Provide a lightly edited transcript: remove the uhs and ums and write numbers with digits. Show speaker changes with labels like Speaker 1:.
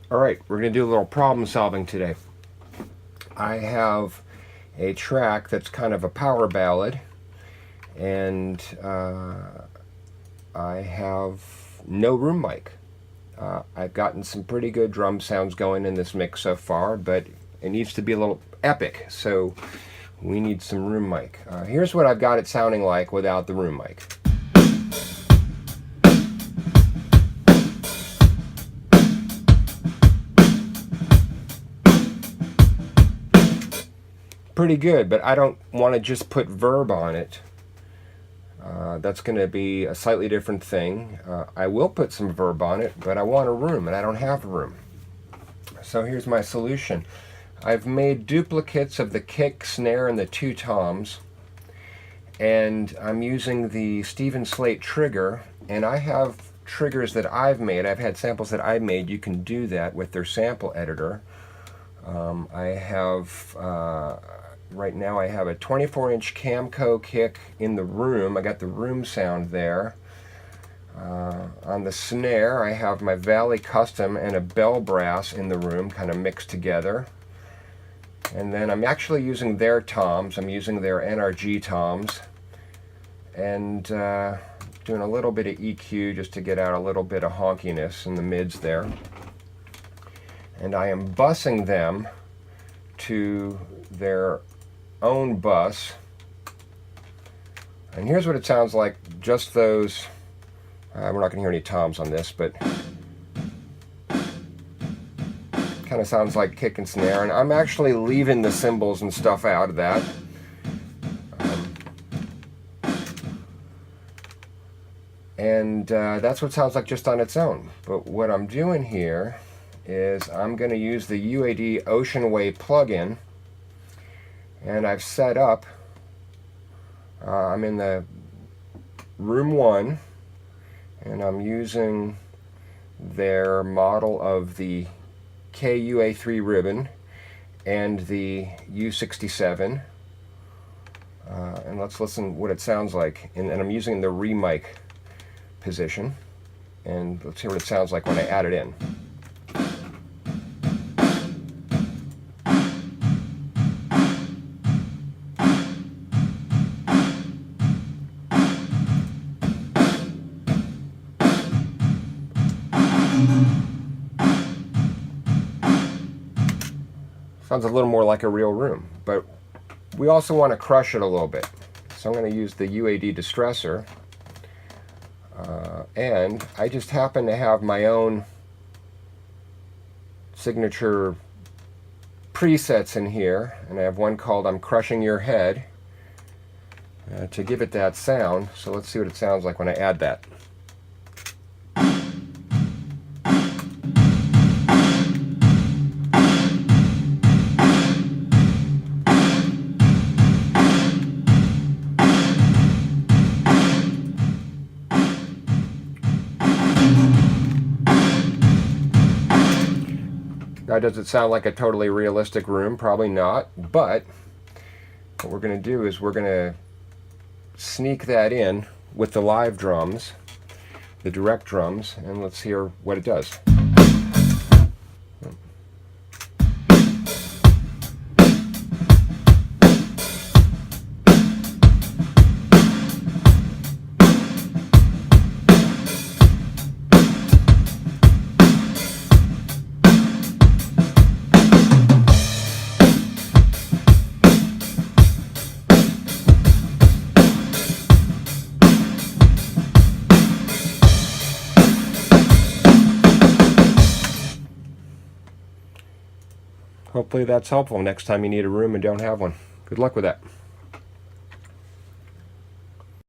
Speaker 1: Alright, we're going to do a little problem solving today. I have a track that's kind of a power ballad, and I have no room mic. I've gotten some pretty good drum sounds going in this mix so far, but it needs to be a little epic, so we need some room mic. Here's what I've got it sounding like without the room mic. Pretty good, but I don't want to just put verb on it. That's going to be a slightly different thing. I will put some verb on it, but I want a room, and I don't have a room. So here's my solution. I've made duplicates of the kick, snare, and the two toms, and I'm using the Stephen Slate trigger, and I have triggers that I've made. I've had samples that I've made. You can do that with their sample editor. I have right now I have a 24-inch Camco kick in the room. I got the room sound there. On the snare, I have my Valley Custom and a bell brass in the room, kind of mixed together. And then I'm actually using their toms. I'm using their NRG toms, and doing a little bit of EQ just to get out a little bit of honkiness in the mids there. And I am busing them to their own bus, and here's what it sounds like. Just those we're not going to hear any toms on this, but kind of sounds like kick and snare, and I'm actually leaving the cymbals and stuff out of that. That's what it sounds like just on its own. But what I'm doing here is I'm going to use the UAD Ocean Way plugin, and I've set up, I'm in the room 1, and I'm using their model of the KUA3 ribbon and the U67, and let's listen what it sounds like. And I'm using the remic position, and let's hear what it sounds like when I add it in. Sounds a little more like a real room, but we also want to crush it a little bit. So I'm going to use the UAD distressor, and I just happen to have my own signature presets in here, and I have one called I'm Crushing Your Head to give it that sound. So let's see what it sounds like when I add that. Now, does it sound like a totally realistic room? Probably not, but what we're going to do is we're going to sneak that in with the live drums, the direct drums, and let's hear what it does. Hopefully that's helpful next time you need a room and don't have one. Good luck with that.